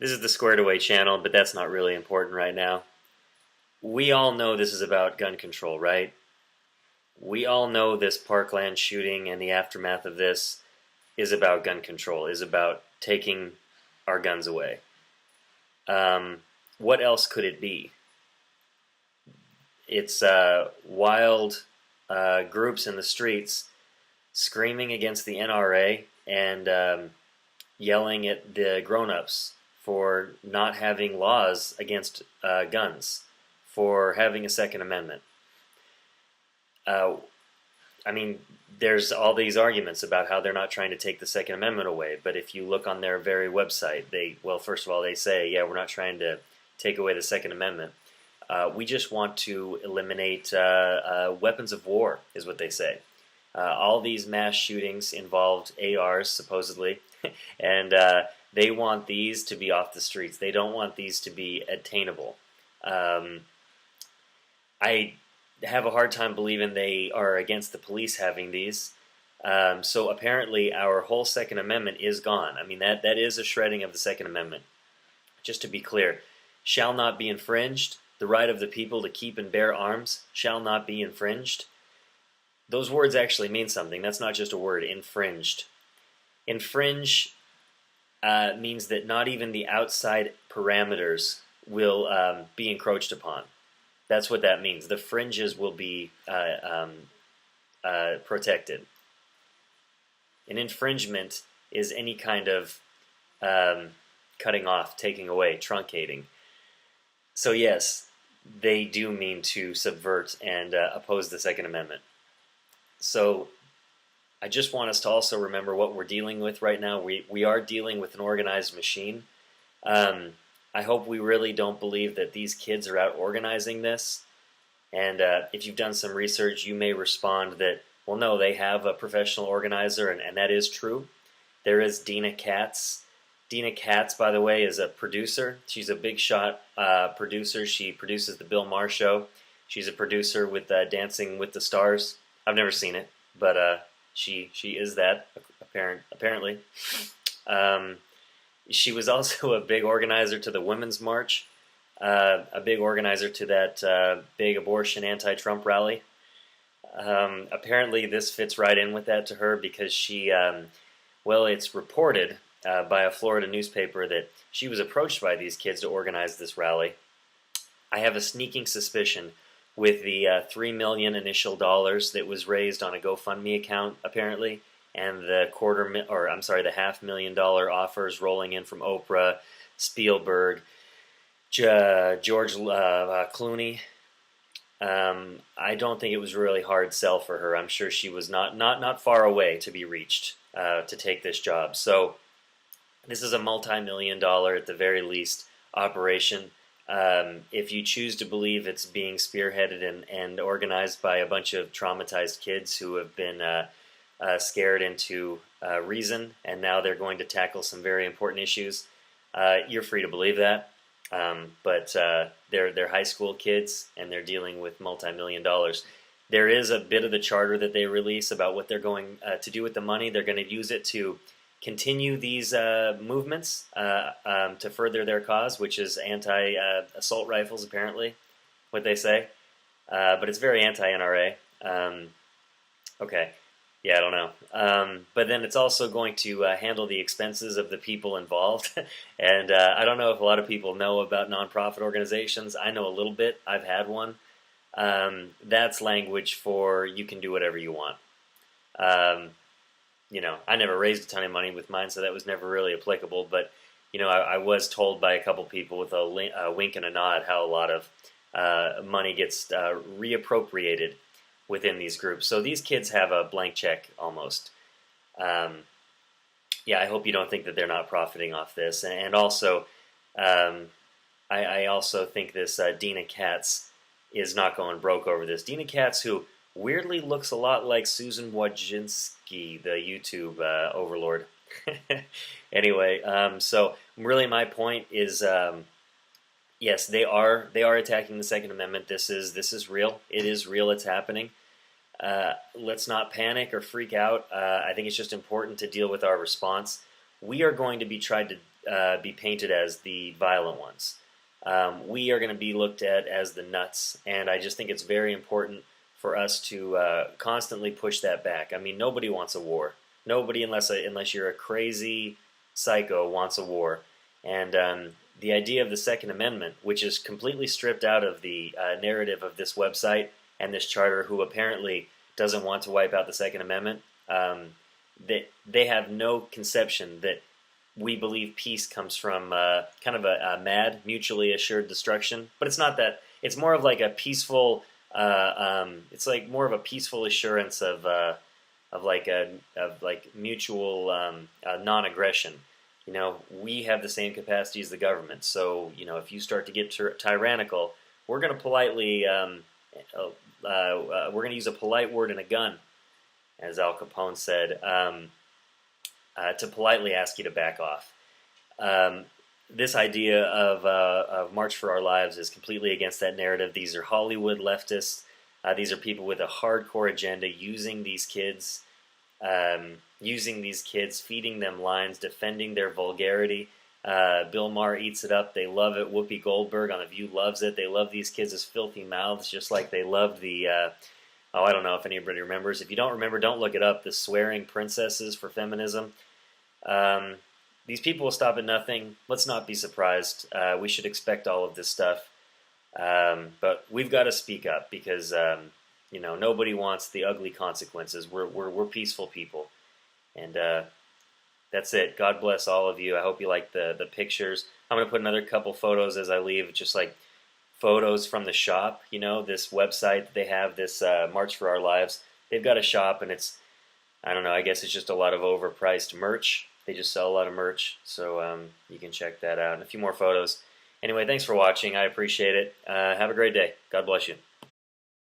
This is the Squared Away channel, but that's not really important right now. We all know this is about gun control, right? We all know this Parkland shooting and the aftermath of this is about gun control, is about taking our guns away. What else could it be? It's wild groups in the streets screaming against the NRA and yelling at the grown-ups for not having laws against guns, for having a Second Amendment. I mean, there's all these arguments about how they're not trying to take the Second Amendment away, but if you look on their very website, well, first of all, they say, yeah, we're not trying to take away the Second Amendment. We just want to eliminate weapons of war, is what they say. All these mass shootings involved ARs, supposedly, and they want these to be off the streets. They don't want these to be attainable. I have a hard time believing they are against the police having these. So apparently our whole Second Amendment is gone. I mean, that is a shredding of the Second Amendment. Just to be clear, shall not be infringed. The right of the people to keep and bear arms shall not be infringed. Those words actually mean something. That's not just a word, infringed. Infringe means that not even the outside parameters will be encroached upon. That's what that means. The fringes will be protected. An infringement is any kind of cutting off, taking away, truncating. So yes, they do mean to subvert and oppose the Second Amendment. So I just want us to also remember what we're dealing with right now. We are dealing with an organized machine. I hope we really don't believe that these kids are out organizing this. And if you've done some research, you may respond that, well, no, they have a professional organizer, and that is true. There is Dina Katz. Dina Katz, by the way, is a producer. She's a big shot producer. She produces the Bill Maher Show. She's a producer with Dancing with the Stars. I've never seen it, but she is that, apparently. She was also a big organizer to the Women's March, a big organizer to that big abortion anti-Trump rally. Apparently this fits right in with that to her because she, well, it's reported by a Florida newspaper that she was approached by these kids to organize this rally. I have a sneaking suspicion with the $3 million initial dollars that was raised on a GoFundMe account, apparently, and the the $500,000 offers rolling in from Oprah, Spielberg, George Clooney. I don't think it was a really hard sell for her. I'm sure she was not far away to be reached to take this job. So this is a multi-million-dollar, at the very least, operation. If you choose to believe it's being spearheaded and organized by a bunch of traumatized kids who have been scared into reason, and now they're going to tackle some very important issues, you're free to believe that. But they're high school kids, and they're dealing with multi-million dollars. There is a bit of the charter that they release about what they're going to do with the money. They're going to use it to continue these movements to further their cause, which is anti-assault rifles, apparently, what they say. But it's very anti-NRA. Okay. Yeah, I don't know. But then it's also going to handle the expenses of the people involved. And I don't know if a lot of people know about nonprofit organizations. I know a little bit. I've had one. That's language for you can do whatever you want. You know, I never raised a ton of money with mine, so that was never really applicable. But, you know, I was told by a couple people with a wink and a nod how a lot of money gets reappropriated within these groups. So these kids have a blank check almost. Yeah, I hope you don't think that they're not profiting off this. And also, I also think this Dina Katz is not going broke over this. Dina Katz, who weirdly looks a lot like Susan Wojcicki, the YouTube overlord. Anyway, so really my point is, yes, they are attacking the Second Amendment. This is real. It is real. It's happening. Let's not panic or freak out. I think it's just important to deal with our response. We are going to be tried be painted as the violent ones. We are going to be looked at as the nuts, and I just think it's very important for us to constantly push that back. I mean, nobody wants a war. Nobody, unless you're a crazy psycho, wants a war. And the idea of the Second Amendment, which is completely stripped out of the narrative of this website and this charter, who apparently doesn't want to wipe out the Second Amendment, they have no conception that we believe peace comes from kind of a mad, mutually assured destruction. But it's not that. It's more of like a peaceful. It's like more of a peaceful assurance of mutual non-aggression. You know, we have the same capacity as the government. So, you know, if you start to get tyrannical, we're going to politely, we're going to use a polite word and a gun, as Al Capone said, to politely ask you to back off. This idea of March for Our Lives is completely against that narrative. These are Hollywood leftists. These are people with a hardcore agenda using these kids, feeding them lines, defending their vulgarity. Bill Maher eats it up. They love it. Whoopi Goldberg on The View loves it. They love these kids as filthy mouths, just like they loved the, I don't know if anybody remembers. If you don't remember, don't look it up. The Swearing Princesses for Feminism. These people will stop at nothing. Let's not be surprised. We should expect all of this stuff. But we've got to speak up because, you know, nobody wants the ugly consequences. We're peaceful people. And that's it. God bless all of you. I hope you like the pictures. I'm going to put another couple photos as I leave, just like photos from the shop. You know, this website that they have, this March for Our Lives. They've got a shop, and it's, I don't know, I guess it's just a lot of overpriced merch. They just sell a lot of merch, so you can check that out. And a few more photos. Anyway, thanks for watching. I appreciate it. Have a great day. God bless you.